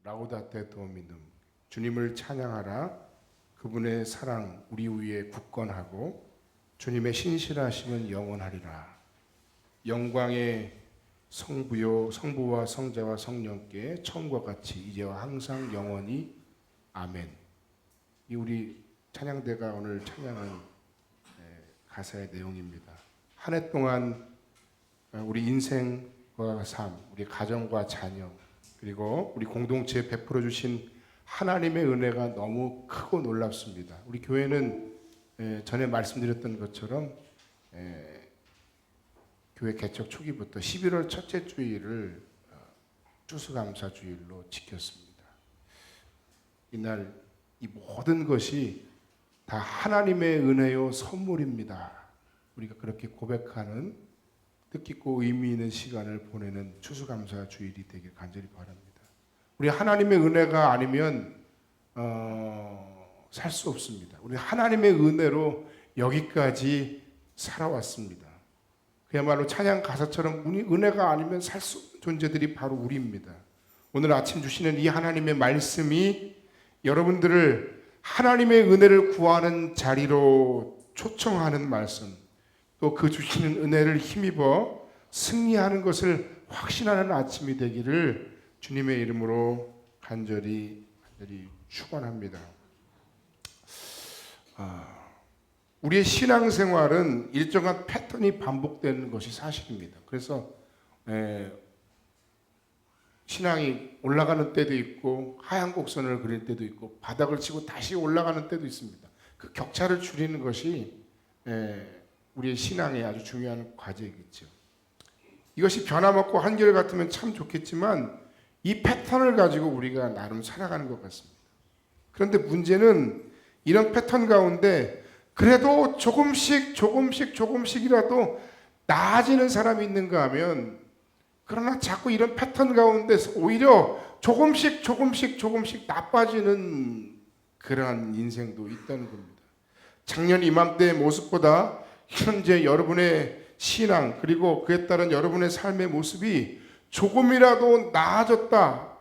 라우다테 도미눔, 주님을 찬양하라. 그분의 사랑 우리 위에 굳건하고 주님의 신실하심은 영원하리라. 영광의 성부와 성자와 성령께 처음과 같이 이제와 항상 영원히 아멘. 이 우리 찬양대가 오늘 찬양한 가사의 내용입니다. 한 해 동안 우리 인생과 삶, 우리 가정과 자녀, 그리고 우리 공동체에 베풀어 주신 하나님의 은혜가 너무 크고 놀랍습니다. 우리 교회는 전에 말씀드렸던 것처럼 교회 개척 초기부터 11월 첫째 주일을 추수감사 주일로 지켰습니다. 이날 이 모든 것이 다 하나님의 은혜요 선물입니다. 우리가 그렇게 고백하는 뜻깊고 의미 있는 시간을 보내는 추수감사 주일이 되길 간절히 바랍니다. 우리 하나님의 은혜가 아니면 살 수 없습니다. 우리 하나님의 은혜로 여기까지 살아왔습니다. 그야말로 찬양 가사처럼 은혜가 아니면 살 수 없는 존재들이 바로 우리입니다. 오늘 아침 주시는 이 하나님의 말씀이 여러분들을 하나님의 은혜를 구하는 자리로 초청하는 말씀, 또 그 주시는 은혜를 힘입어 승리하는 것을 확신하는 아침이 되기를 주님의 이름으로 간절히 축원합니다. 우리의 신앙생활은 일정한 패턴이 반복되는 것이 사실입니다. 그래서 신앙이 올라가는 때도 있고 하얀 곡선을 그릴 때도 있고 바닥을 치고 다시 올라가는 때도 있습니다. 그 격차를 줄이는 것이 우리의 신앙의 아주 중요한 과제이겠죠. 이것이 변함없고 한결같으면 참 좋겠지만 이 패턴을 가지고 우리가 나름 살아가는 것 같습니다. 그런데 문제는 이런 패턴 가운데 그래도 조금씩이라도 나아지는 사람이 있는가 하면, 그러나 자꾸 이런 패턴 가운데서 오히려 조금씩 나빠지는 그러한 인생도 있다는 겁니다. 작년 이맘때의 모습보다 현재 여러분의 신앙 그리고 그에 따른 여러분의 삶의 모습이 조금이라도 나아졌다.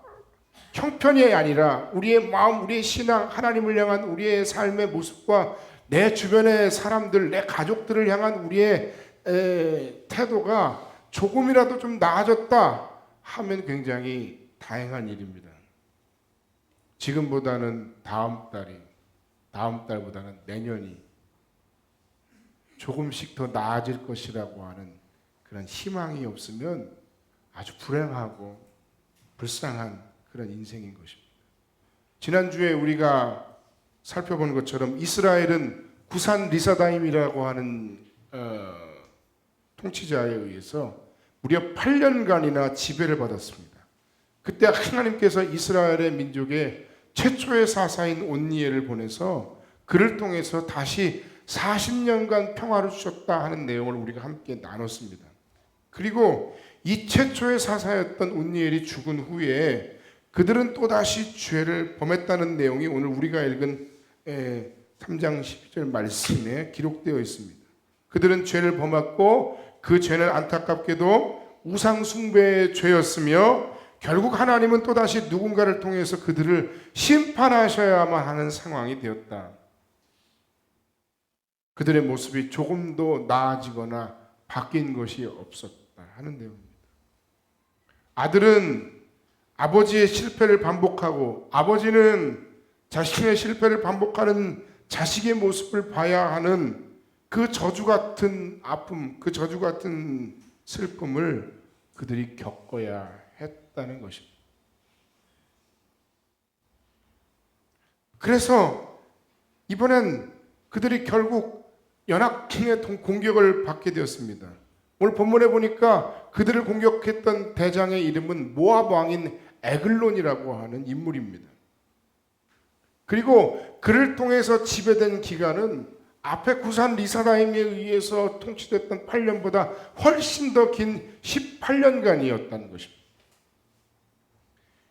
형편이 아니라 우리의 마음, 우리의 신앙, 하나님을 향한 우리의 삶의 모습과 내 주변의 사람들, 내 가족들을 향한 우리의 태도가 조금이라도 좀 나아졌다 하면 굉장히 다행한 일입니다. 지금보다는 다음 달보다는 내년이 조금씩 더 나아질 것이라고 하는 그런 희망이 없으면 아주 불행하고 불쌍한 그런 인생인 것입니다. 지난주에 우리가 살펴본 것처럼 이스라엘은 구산 리사다임이라고 하는 통치자에 의해서 무려 8년간이나 지배를 받았습니다. 그때 하나님께서 이스라엘의 민족에 최초의 사사인 온니엘을 보내서 그를 통해서 다시 40년간 평화를 주셨다 하는 내용을 우리가 함께 나눴습니다. 그리고 이 최초의 사사였던 온니엘이 죽은 후에 그들은 또다시 죄를 범했다는 내용이 오늘 우리가 읽은 3장 12절 말씀에 기록되어 있습니다. 그들은 죄를 범했고 그 죄는 안타깝게도 우상 숭배의 죄였으며 결국 하나님은 또다시 누군가를 통해서 그들을 심판하셔야만 하는 상황이 되었다. 그들의 모습이 조금도 나아지거나 바뀐 것이 없었다 하는 내용입니다. 아들은 아버지의 실패를 반복하고 아버지는 자신의 실패를 반복하는 자식의 모습을 봐야 하는 그 저주 같은 아픔, 그 저주 같은 슬픔을 그들이 겪어야 했다는 것입니다. 그래서 이번엔 그들이 결국 연합군의 공격을 받게 되었습니다. 오늘 본문에 보니까 그들을 공격했던 대장의 이름은 모압 왕인 에글론이라고 하는 인물입니다. 그리고 그를 통해서 지배된 기간은 앞에 구산 리사다임에 의해서 통치됐던 8년보다 훨씬 더 긴 18년간이었다는 것입니다.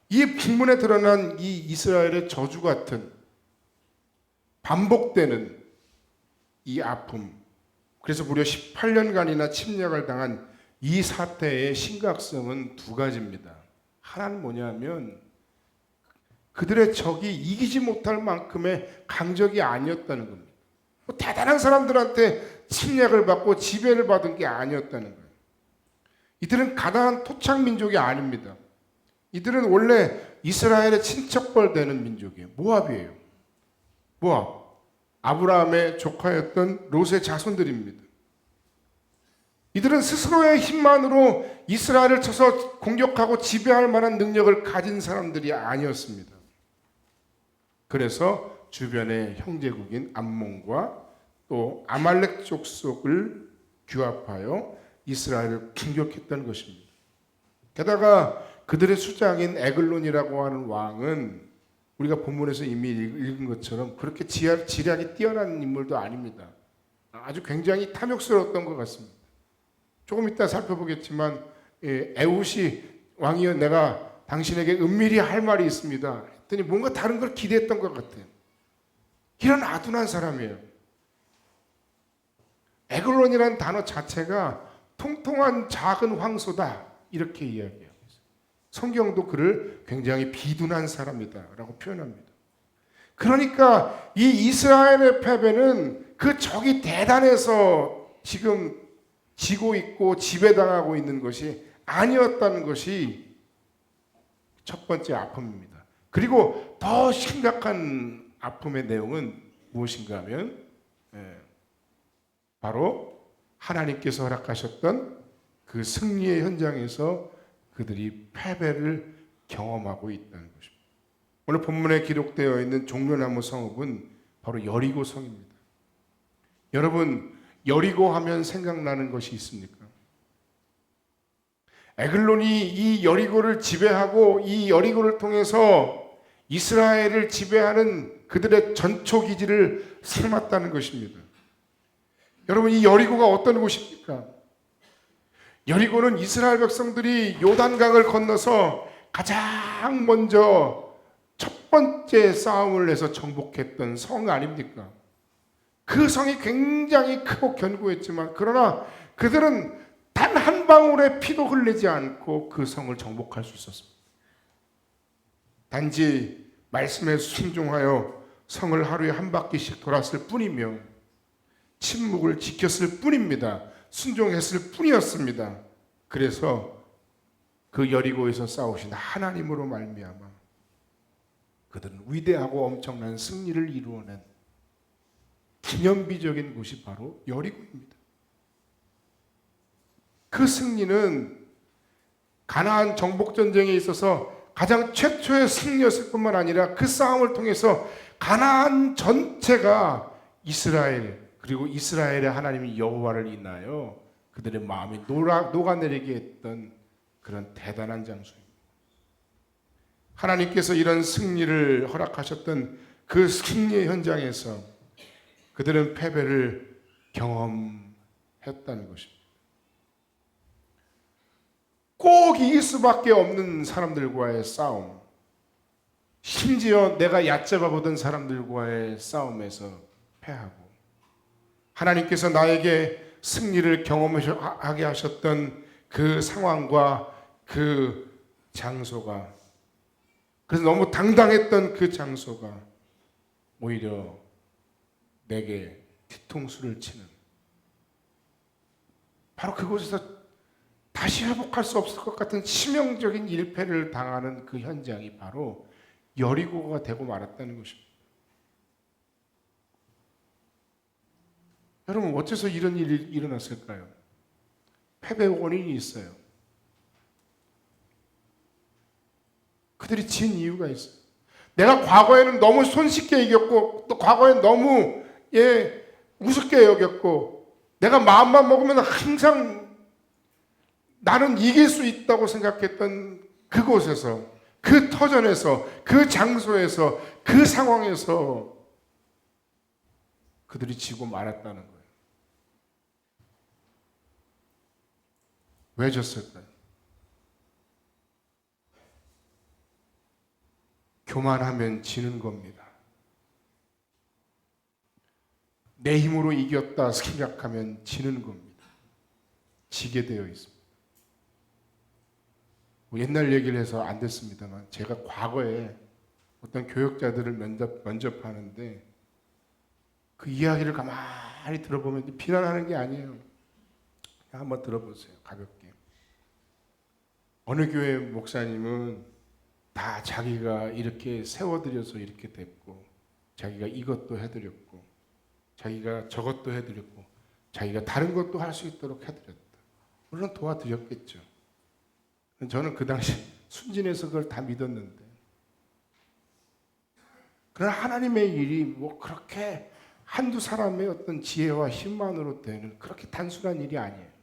이 본문에 드러난 이 이스라엘의 저주 같은 반복되는 이 아픔, 그래서 무려 18년간이나 침략을 당한 이 사태의 심각성은 두 가지입니다. 하나는 뭐냐면 그들의 적이 이기지 못할 만큼의 강적이 아니었다는 겁니다. 뭐 대단한 사람들한테 침략을 받고 지배를 받은 게 아니었다는 거예요. 이들은 가난한 토착 민족이 아닙니다. 이들은 원래 이스라엘의 친척벌 되는 민족이에요. 모압이에요. 모압. 아브라함의 조카였던 롯의 자손들입니다. 이들은 스스로의 힘만으로 이스라엘을 쳐서 공격하고 지배할 만한 능력을 가진 사람들이 아니었습니다. 그래서 주변의 형제국인 암몬과 또 아말렉 족속을 규합하여 이스라엘을 공격했던 것입니다. 게다가 그들의 수장인 에글론이라고 하는 왕은 우리가 본문에서 이미 읽은 것처럼 그렇게 지략이 뛰어난 인물도 아닙니다. 아주 굉장히 탐욕스러웠던 것 같습니다. 조금 이따 살펴보겠지만 에훗이 왕이여 내가 당신에게 은밀히 할 말이 있습니다. 했더니 뭔가 다른 걸 기대했던 것 같아요. 이런 아둔한 사람이에요. 에글론이라는 단어 자체가 통통한 작은 황소다 이렇게 이야기해요. 성경도 그를 굉장히 비둔한 사람이다라고 표현합니다. 그러니까 이 이스라엘의 패배는 그 적이 대단해서 지금 지고 있고 지배당하고 있는 것이 아니었다는 것이 첫 번째 아픔입니다. 그리고 더 심각한 아픔의 내용은 무엇인가 하면 바로 하나님께서 허락하셨던 그 승리의 현장에서 그들이 패배를 경험하고 있다는 것입니다. 오늘 본문에 기록되어 있는 종려나무 성읍은 바로 여리고 성입니다. 여러분 여리고 하면 생각나는 것이 있습니까? 에글론이 이 여리고를 지배하고 이 여리고를 통해서 이스라엘을 지배하는 그들의 전초기지를 삼았다는 것입니다. 여러분 이 여리고가 어떤 곳입니까? 여리고는 이스라엘 백성들이 요단강을 건너서 가장 먼저 첫 번째 싸움을 해서 정복했던 성 아닙니까? 그 성이 굉장히 크고 견고했지만 그러나 그들은 단 한 방울의 피도 흘리지 않고 그 성을 정복할 수 있었습니다. 단지 말씀에 순종하여 성을 하루에 한 바퀴씩 돌았을 뿐이며 침묵을 지켰을 뿐입니다. 순종했을 뿐이었습니다. 그래서 그 여리고에서 싸우신 하나님으로 말미암아 그들은 위대하고 엄청난 승리를 이루어낸 기념비적인 곳이 바로 여리고입니다. 그 승리는 가나안 정복전쟁에 있어서 가장 최초의 승리였을 뿐만 아니라 그 싸움을 통해서 가나안 전체가 이스라엘 그리고 이스라엘의 하나님인 여호와를 인하여 그들의 마음이 녹아내리게 했던 그런 대단한 장소입니다. 하나님께서 이런 승리를 허락하셨던 그 승리의 현장에서 그들은 패배를 경험했다는 것입니다. 꼭 이길 수밖에 없는 사람들과의 싸움, 심지어 내가 얕잡아 보던 사람들과의 싸움에서 패하고 하나님께서 나에게 승리를 경험하게 하셨던 그 상황과 그 장소가 그래서 너무 당당했던 그 장소가 오히려 내게 뒤통수를 치는 바로 그곳에서 다시 회복할 수 없을 것 같은 치명적인 일패를 당하는 그 현장이 바로 여리고가 되고 말았다는 것입니다. 여러분 어째서 이런 일이 일어났을까요? 패배의 원인이 있어요. 그들이 진 이유가 있어요. 내가 과거에는 너무 손쉽게 이겼고 또 과거에 너무 우습게 여겼고 내가 마음만 먹으면 항상 나는 이길 수 있다고 생각했던 그곳에서 그 터전에서 그 장소에서 그 상황에서 그들이 지고 말았다는 거예요. 왜 졌을까요? 교만하면 지는 겁니다. 내 힘으로 이겼다 생각하면 지는 겁니다. 지게 되어 있습니다. 옛날 얘기를 해서 안 됐습니다만 제가 과거에 어떤 교역자들을 면접하는데 그 이야기를 가만히 들어보면 비난하는 게 아니에요. 한번 들어보세요. 가볍게. 어느 교회 목사님은 다 자기가 이렇게 세워드려서 이렇게 됐고, 자기가 이것도 해드렸고, 자기가 저것도 해드렸고, 자기가 다른 것도 할 수 있도록 해드렸다. 물론 도와드렸겠죠. 저는 그 당시 순진해서 그걸 다 믿었는데, 그러나 하나님의 일이 뭐 그렇게 한두 사람의 어떤 지혜와 힘만으로 되는 그렇게 단순한 일이 아니에요.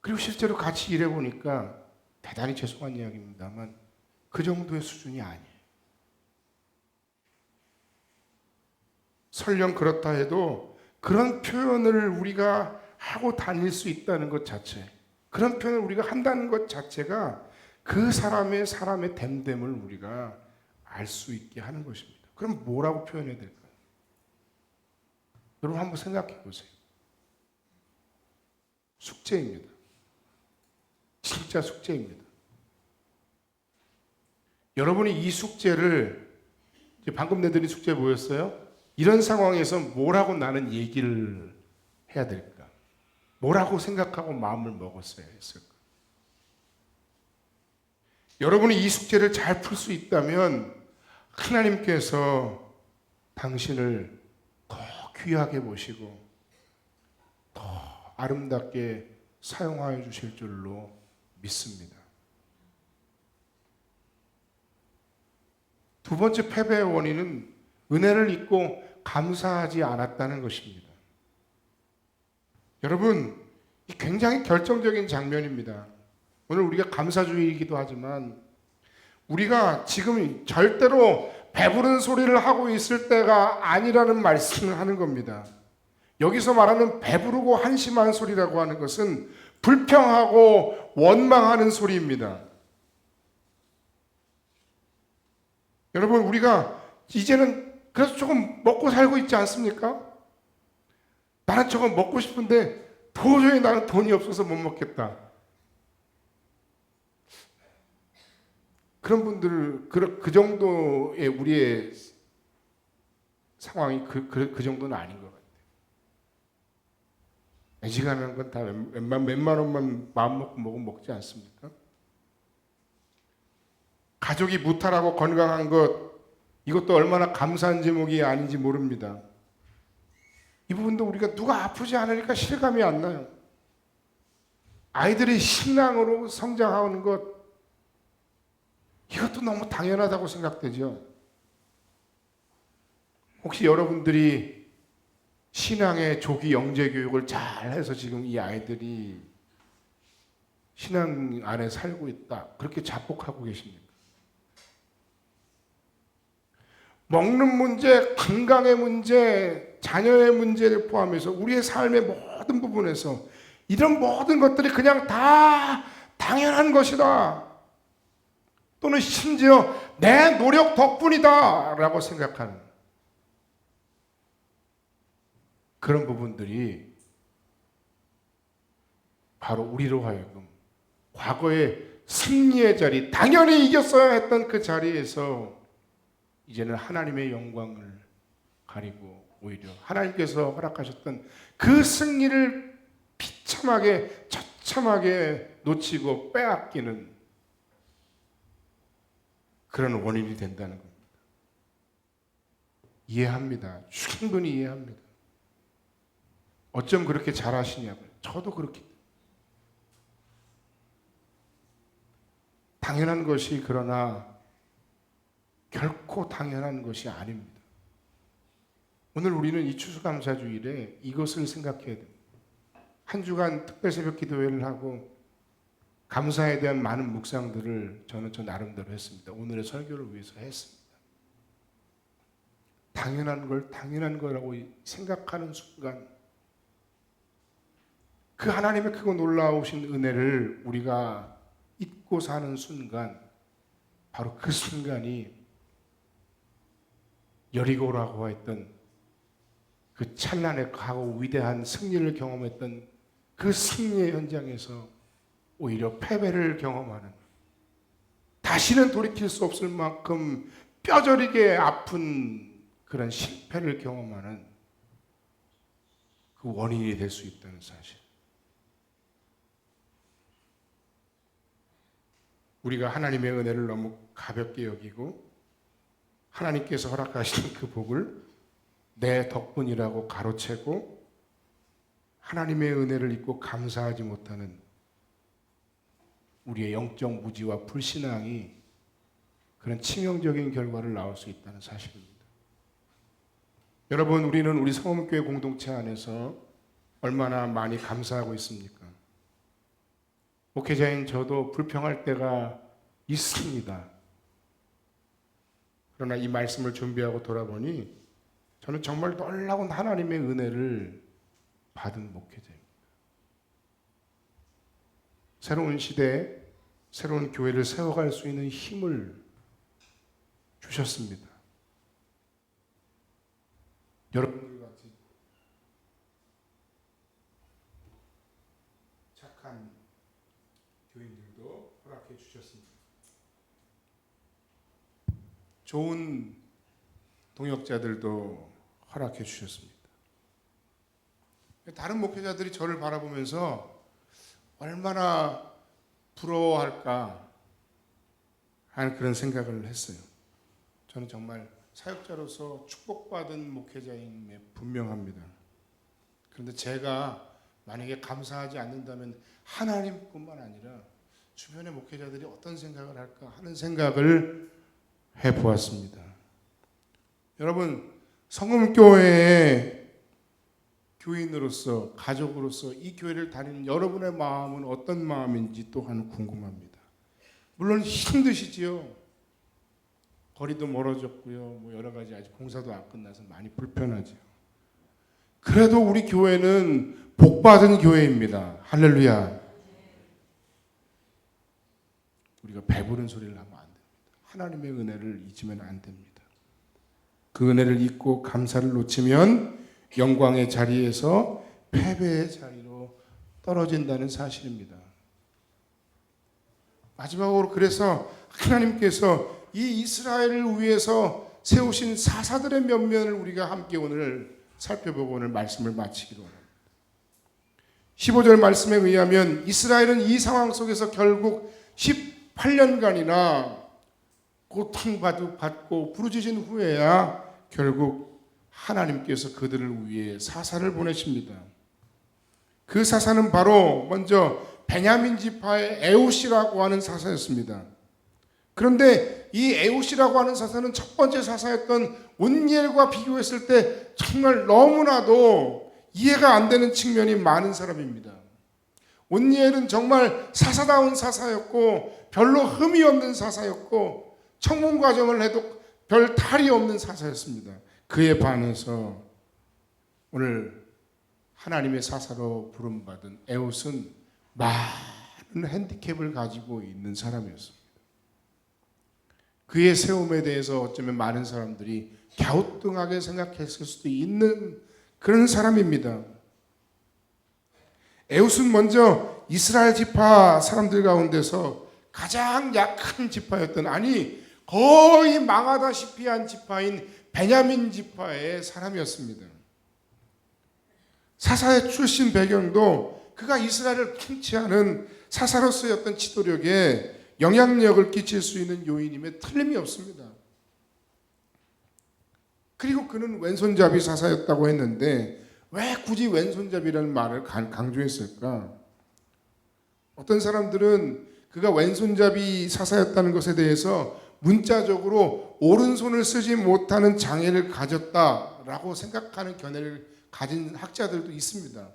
그리고 실제로 같이 일해보니까 대단히 죄송한 이야기입니다만 그 정도의 수준이 아니에요. 설령 그렇다 해도 그런 표현을 우리가 하고 다닐 수 있다는 것 자체, 그런 표현을 우리가 한다는 것 자체가 그 사람의 됨됨을 우리가 알 수 있게 하는 것입니다. 그럼 뭐라고 표현해야 될까요? 여러분 한번 생각해 보세요. 숙제입니다. 진짜 숙제입니다. 여러분이 이 숙제를, 방금 내드린 숙제 뭐였어요? 이런 상황에서 뭐라고 나는 얘기를 해야 될까? 뭐라고 생각하고 마음을 먹었어야 했을까? 여러분이 이 숙제를 잘 풀 수 있다면 하나님께서 당신을 더 귀하게 보시고 더 아름답게 사용하여 주실 줄로 믿습니다. 두 번째 패배의 원인은 은혜를 잊고 감사하지 않았다는 것입니다. 여러분, 이 굉장히 결정적인 장면입니다. 오늘 우리가 감사주의이기도 하지만 우리가 지금 절대로 배부른 소리를 하고 있을 때가 아니라는 말씀을 하는 겁니다. 여기서 말하는 배부르고 한심한 소리라고 하는 것은 불평하고 원망하는 소리입니다. 여러분, 우리가 이제는 그래서 조금 먹고 살고 있지 않습니까? 나는 저거 먹고 싶은데 도저히 나는 돈이 없어서 못 먹겠다. 그런 분들, 그 정도의 우리의 상황이 그 정도는 아닌 것 같아요. 애지간한 건 다 몇만 원만 마음 먹고 먹으면 먹지 않습니까? 가족이 무탈하고 건강한 것, 이것도 얼마나 감사한 제목이 아닌지 모릅니다. 이 부분도 우리가 누가 아프지 않으니까 실감이 안 나요. 아이들이 신앙으로 성장하는 것, 이것도 너무 당연하다고 생각되죠. 혹시 여러분들이 신앙의 조기 영재 교육을 잘 해서 지금 이 아이들이 신앙 안에 살고 있다, 그렇게 자복하고 계십니까? 먹는 문제, 건강의 문제, 자녀의 문제를 포함해서 우리의 삶의 모든 부분에서 이런 모든 것들이 그냥 다 당연한 것이다, 또는 심지어 내 노력 덕분이다 라고 생각하는 그런 부분들이 바로 우리로 하여금 과거의 승리의 자리, 당연히 이겼어야 했던 그 자리에서 이제는 하나님의 영광을 가리고 오히려 하나님께서 허락하셨던 그 승리를 비참하게 처참하게 놓치고 빼앗기는 그런 원인이 된다는 겁니다. 이해합니다. 충분히 이해합니다. 어쩜 그렇게 잘하시냐고요. 저도 그렇게. 당연한 것이 그러나 결코 당연한 것이 아닙니다. 오늘 우리는 이 추수감사주일에 이것을 생각해야 됩니다. 한 주간 특별 새벽 기도회를 하고 감사에 대한 많은 묵상들을 저는 저 나름대로 했습니다. 오늘의 설교를 위해서 했습니다. 당연한 걸 당연한 거라고 생각하는 순간 그 하나님의 크고 놀라우신 은혜를 우리가 잊고 사는 순간, 바로 그 순간이 여리고라고 했던 그 찬란하고 가고 위대한 승리를 경험했던 그 승리의 현장에서 오히려 패배를 경험하는, 다시는 돌이킬 수 없을 만큼 뼈저리게 아픈 그런 실패를 경험하는 그 원인이 될 수 있다는 사실. 우리가 하나님의 은혜를 너무 가볍게 여기고 하나님께서 허락하시는 그 복을 내 덕분이라고 가로채고 하나님의 은혜를 잊고 감사하지 못하는 우리의 영적 무지와 불신앙이 그런 치명적인 결과를 낳을 수 있다는 사실입니다. 여러분, 우리는 우리 성험교회 공동체 안에서 얼마나 많이 감사하고 있습니까? 목회자인 저도 불평할 때가 있습니다. 그러나 이 말씀을 준비하고 돌아보니 저는 정말 놀라운 하나님의 은혜를 받은 목회자입니다. 새로운 시대에 새로운 교회를 세워갈 수 있는 힘을 주셨습니다. 여러분들 같이 착한 교인들도 허락해 주셨습니다. 좋은 동역자들도 허락해 주셨습니다. 다른 목회자들이 저를 바라보면서 얼마나 부러워할까 하는 그런 생각을 했어요. 저는 정말 사역자로서 축복받은 목회자임에 분명합니다. 그런데 제가 만약에 감사하지 않는다면 하나님뿐만 아니라 주변의 목회자들이 어떤 생각을 할까 하는 생각을 해보았습니다. 여러분, 성음교회의 교인으로서, 가족으로서 이 교회를 다니는 여러분의 마음은 어떤 마음인지 또한 궁금합니다. 물론 힘드시지요. 거리도 멀어졌고요. 여러 가지 아직 공사도 안 끝나서 많이 불편하죠. 그래도 우리 교회는 복받은 교회입니다. 할렐루야. 우리가 배부른 소리를 하면 안 됩니다. 하나님의 은혜를 잊으면 안 됩니다. 그 은혜를 잊고 감사를 놓치면 영광의 자리에서 패배의 자리로 떨어진다는 사실입니다. 마지막으로 그래서 하나님께서 이 이스라엘을 위해서 세우신 사사들의 면면을 우리가 함께 오늘 살펴보고 오늘 말씀을 마치기로 합니다. 15절 말씀에 의하면 이스라엘은 이 상황 속에서 결국 18년간이나 고통받고 부르짖은 후에야 결국 하나님께서 그들을 위해 사사를 보내십니다. 그 사사는 바로 먼저 베냐민 지파의 에웃이라고 하는 사사였습니다. 그런데 이 에웃이라고 하는 사사는 첫 번째 사사였던 온니엘과 비교했을 때 정말 너무나도 이해가 안 되는 측면이 많은 사람입니다. 온니엘은 정말 사사다운 사사였고 별로 흠이 없는 사사였고 청문 과정을 해도 별 탈이 없는 사사였습니다. 그에 반해서 오늘 하나님의 사사로 부름받은 에웃은 많은 핸디캡을 가지고 있는 사람이었습니다. 그의 세움에 대해서 어쩌면 많은 사람들이 갸우뚱하게 생각했을 수도 있는 그런 사람입니다. 에웃은 먼저 이스라엘 지파 사람들 가운데서 가장 약한 지파였던, 아니 거의 망하다시피 한 지파인 베냐민 지파의 사람이었습니다. 사사의 출신 배경도 그가 이스라엘을 통치하는 사사로서의 어떤 지도력에 영향력을 끼칠 수 있는 요인임에 틀림이 없습니다. 그리고 그는 왼손잡이 사사였다고 했는데 왜 굳이 왼손잡이라는 말을 강조했을까? 어떤 사람들은 그가 왼손잡이 사사였다는 것에 대해서 문자적으로 오른손을 쓰지 못하는 장애를 가졌다라고 생각하는 견해를 가진 학자들도 있습니다.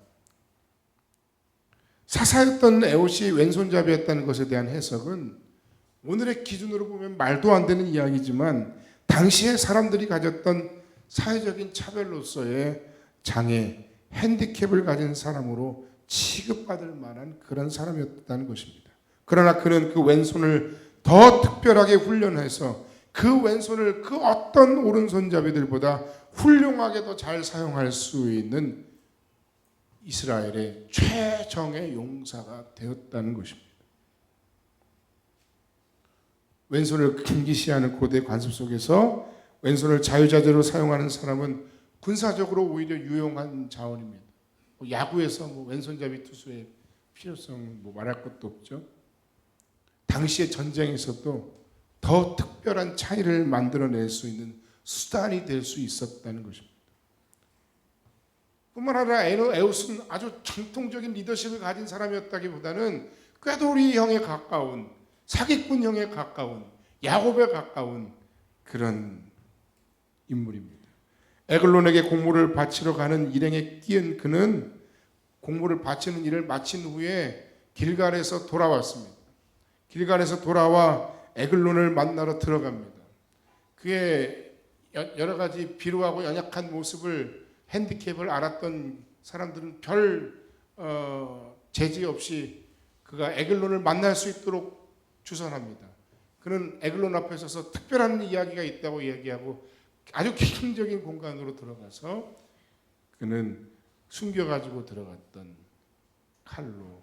사사였던 에웃이 왼손잡이였다는 것에 대한 해석은 오늘의 기준으로 보면 말도 안 되는 이야기지만 당시에 사람들이 가졌던 사회적인 차별로서의 장애, 핸디캡을 가진 사람으로 취급받을 만한 그런 사람이었다는 것입니다. 그러나 그는 그 왼손을 더 특별하게 훈련해서 그 왼손을 그 어떤 오른손잡이들보다 훌륭하게 더 잘 사용할 수 있는 이스라엘의 최정의 용사가 되었다는 것입니다. 왼손을 금기시하는 고대 관습 속에서 왼손을 자유자재로 사용하는 사람은 군사적으로 오히려 유용한 자원입니다. 야구에서 왼손잡이 투수의 필요성 말할 것도 없죠. 당시의 전쟁에서도 더 특별한 차이를 만들어낼 수 있는 수단이 될 수 있었다는 것입니다. 뿐만 아니라 에우스는 아주 정통적인 리더십을 가진 사람이었다기보다는 꾀돌이형에 가까운, 사기꾼형에 가까운, 야곱에 가까운 그런 인물입니다. 에글론에게 공물을 바치러 가는 일행에 끼은 그는 공물을 바치는 일을 마친 후에 길갈에서 돌아왔습니다. 길갈에서 돌아와 에글론을 만나러 들어갑니다. 그의 여러 가지 비루하고 연약한 모습을, 핸디캡을 알았던 사람들은 별 제지 없이 그가 에글론을 만날 수 있도록 주선합니다. 그는 에글론 앞에 서서 특별한 이야기가 있다고 이야기하고 아주 기능적인 공간으로 들어가서 그는 숨겨가지고 들어갔던 칼로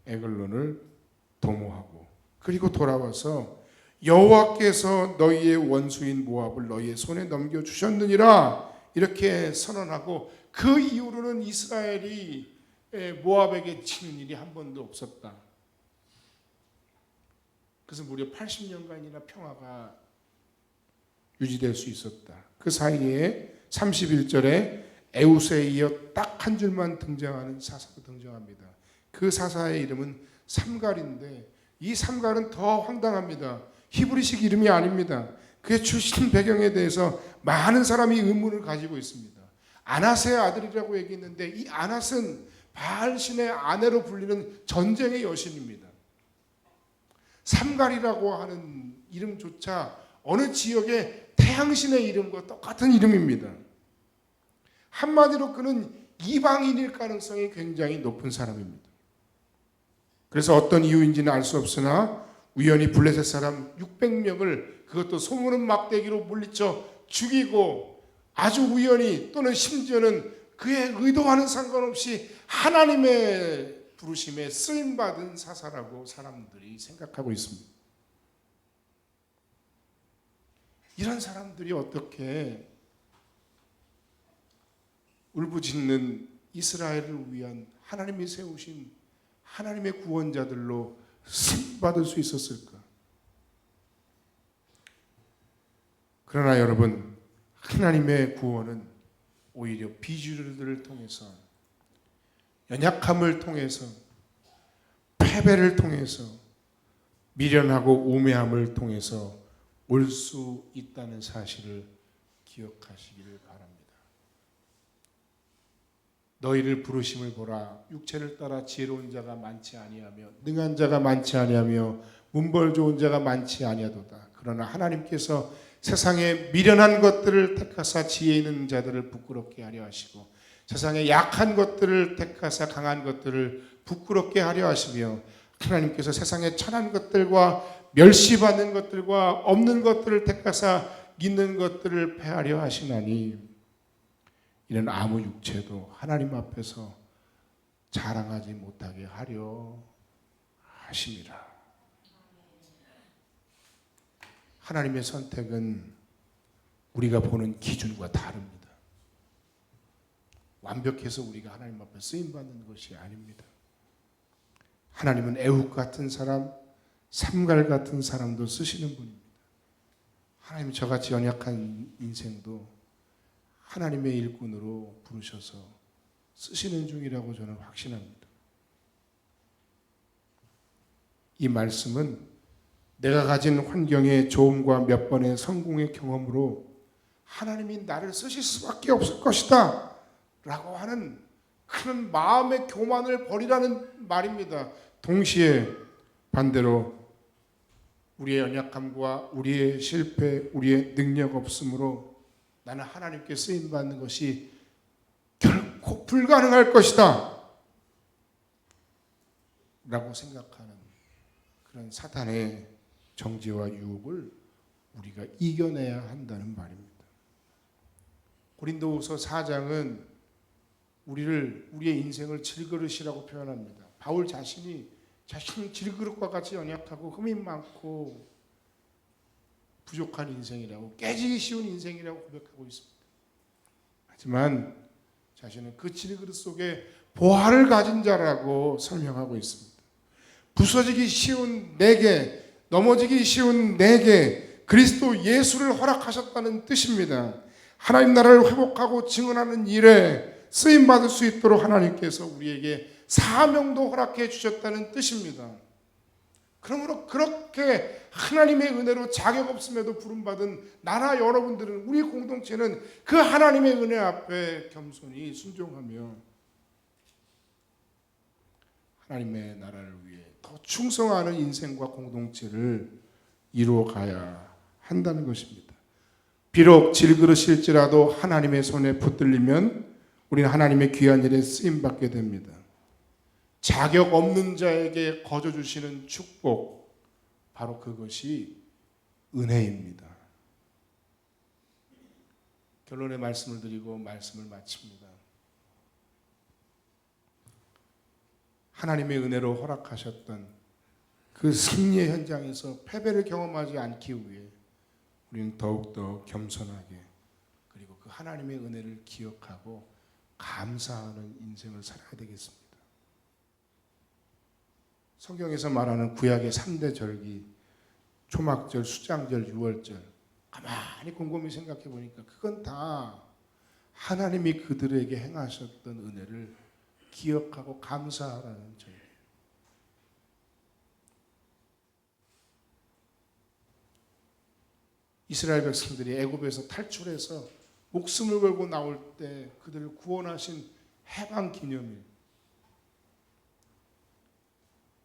에글론을 도모하고, 그리고 돌아와서 여호와께서 너희의 원수인 모압을 너희의 손에 넘겨주셨느니라 이렇게 선언하고, 그 이후로는 이스라엘이 모압에게 치는 일이 한 번도 없었다. 그래서 무려 80년간이나 평화가 유지될 수 있었다. 그 사이에 31절에 에우스에 이어 딱 한 줄만 등장하는 사사가 등장합니다. 그 사사의 이름은 삼갈인데, 이 삼갈은 더 황당합니다. 히브리식 이름이 아닙니다. 그의 출신 배경에 대해서 많은 사람이 의문을 가지고 있습니다. 아낫의 아들이라고 얘기했는데, 이 아낫은 바알신의 아내로 불리는 전쟁의 여신입니다. 삼갈이라고 하는 이름조차 어느 지역의 태양신의 이름과 똑같은 이름입니다. 한마디로 그는 이방인일 가능성이 굉장히 높은 사람입니다. 그래서 어떤 이유인지는 알 수 없으나 우연히 블레셋 사람 600명을, 그것도 소문은 막대기로 물리쳐 죽이고, 아주 우연히 또는 심지어는 그의 의도와는 상관없이 하나님의 부르심에 쓰임받은 사사라고 사람들이 생각하고 있습니다. 이런 사람들이 어떻게 울부짖는 이스라엘을 위한 하나님이 세우신 하나님의 구원자들로 쓰임받을 수 있었을까? 그러나 여러분, 하나님의 구원은 오히려 비주류들을 통해서, 연약함을 통해서, 패배를 통해서, 미련하고 우매함을 통해서 올 수 있다는 사실을 기억하시기를 바랍니다. 너희를 부르심을 보라. 육체를 따라 지혜로운 자가 많지 아니하며 능한 자가 많지 아니하며 문벌 좋은 자가 많지 아니하도다. 그러나 하나님께서 세상에 미련한 것들을 택하사 지혜 있는 자들을 부끄럽게 하려 하시고, 세상에 약한 것들을 택하사 강한 것들을 부끄럽게 하려 하시며, 하나님께서 세상에 천한 것들과 멸시받는 것들과 없는 것들을 택하사 있는 것들을 패하려 하시나니, 이는 아무 육체도 하나님 앞에서 자랑하지 못하게 하려 하심이라. 하나님의 선택은 우리가 보는 기준과 다릅니다. 완벽해서 우리가 하나님 앞에 쓰임받는 것이 아닙니다. 하나님은 애욱 같은 사람, 삼갈 같은 사람도 쓰시는 분입니다. 하나님이 저같이 연약한 인생도 하나님의 일꾼으로 부르셔서 쓰시는 중이라고 저는 확신합니다. 이 말씀은 내가 가진 환경의 좋음과 몇 번의 성공의 경험으로 하나님이 나를 쓰실 수밖에 없을 것이다 라고 하는 그런 마음의 교만을 버리라는 말입니다. 동시에 반대로 우리의 연약함과 우리의 실패, 우리의 능력 없음으로 나는 하나님께 쓰임받는 것이 결코 불가능할 것이다 라고 생각하는 그런 사탄의 정죄와 유혹을 우리가 이겨내야 한다는 말입니다. 고린도후서 4장은 우리의 인생을 질그릇이라고 표현합니다. 바울 자신이 질그릇과 같이 연약하고 흠이 많고 부족한 인생이라고, 깨지기 쉬운 인생이라고 고백하고 있습니다. 하지만 자신은 그 질그릇 속에 보화를 가진 자라고 설명하고 있습니다. 부서지기 쉬운 내게, 넘어지기 쉬운 내게 그리스도 예수를 허락하셨다는 뜻입니다. 하나님 나라를 회복하고 증언하는 일에 쓰임받을 수 있도록 하나님께서 우리에게 사명도 허락해 주셨다는 뜻입니다. 그러므로 그렇게 하나님의 은혜로 자격 없음에도 부름받은 나나 여러분들은, 우리 공동체는 그 하나님의 은혜 앞에 겸손히 순종하며 하나님의 나라를 위해 더 충성하는 인생과 공동체를 이루어가야 한다는 것입니다. 비록 질그릇일지라도 하나님의 손에 붙들리면 우리는 하나님의 귀한 일에 쓰임받게 됩니다. 자격 없는 자에게 거저 주시는 축복, 바로 그것이 은혜입니다. 결론의 말씀을 드리고 말씀을 마칩니다. 하나님의 은혜로 허락하셨던 그 승리의 현장에서 패배를 경험하지 않기 위해 우리는 더욱더 겸손하게, 그리고 그 하나님의 은혜를 기억하고 감사하는 인생을 살아야 되겠습니다. 성경에서 말하는 구약의 3대 절기, 초막절, 수장절, 유월절, 가만히 곰곰이 생각해 보니까 그건 다 하나님이 그들에게 행하셨던 은혜를 기억하고 감사하라는 절기예요. 이스라엘 백성들이 애굽에서 탈출해서 목숨을 걸고 나올 때 그들을 구원하신 해방 기념일,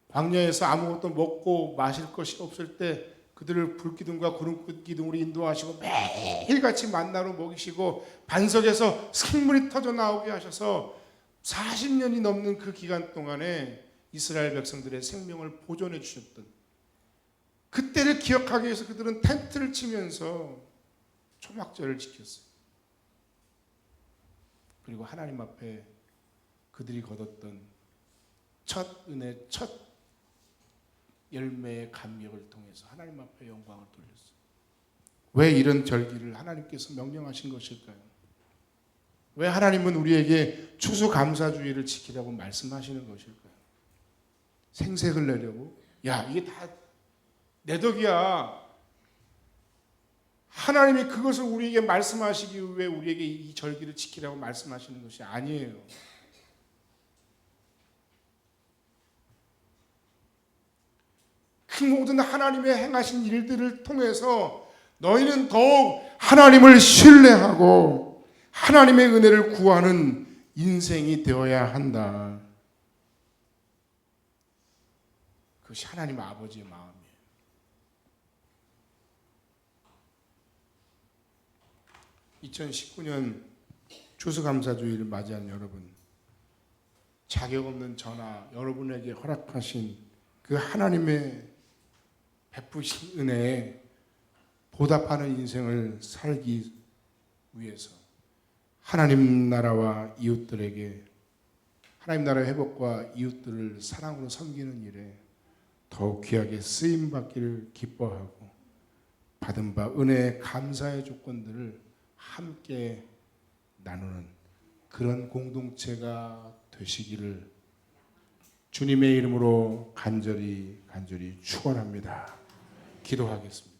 광야에서 아무것도 먹고 마실 것이 없을 때 그들을 불기둥과 구름기둥으로 인도하시고 매일같이 만나로 먹이시고 반석에서 생물이 터져 나오게 하셔서 40년이 넘는 그 기간 동안에 이스라엘 백성들의 생명을 보존해 주셨던 그때를 기억하기 위해서 그들은 텐트를 치면서 초막절을 지켰어요. 그리고 하나님 앞에 그들이 거뒀던 첫 은혜, 첫 열매의 감격을 통해서 하나님 앞에 영광을 돌렸어요. 왜 이런 절기를 하나님께서 명령하신 것일까요? 왜 하나님은 우리에게 추수감사주의를 지키라고 말씀하시는 것일까요? 생색을 내려고? 야, 이게 다 내 덕이야. 하나님이 그것을 우리에게 말씀하시기 위해 우리에게 이 절기를 지키라고 말씀하시는 것이 아니에요. 그 모든 하나님의 행하신 일들을 통해서 너희는 더욱 하나님을 신뢰하고 하나님의 은혜를 구하는 인생이 되어야 한다. 그것이 하나님 아버지의 마음이에요. 2019년 추수감사주의를 맞이한 여러분, 자격 없는 저나 여러분에게 허락하신 그 하나님의 베푸신 은혜에 보답하는 인생을 살기 위해서 하나님 나라와 이웃들에게, 하나님 나라의 회복과 이웃들을 사랑으로 섬기는 일에 더욱 귀하게 쓰임받기를 기뻐하고 받은 바 은혜의 감사의 조건들을 함께 나누는 그런 공동체가 되시기를 주님의 이름으로 간절히 축원합니다. 기도하겠습니다.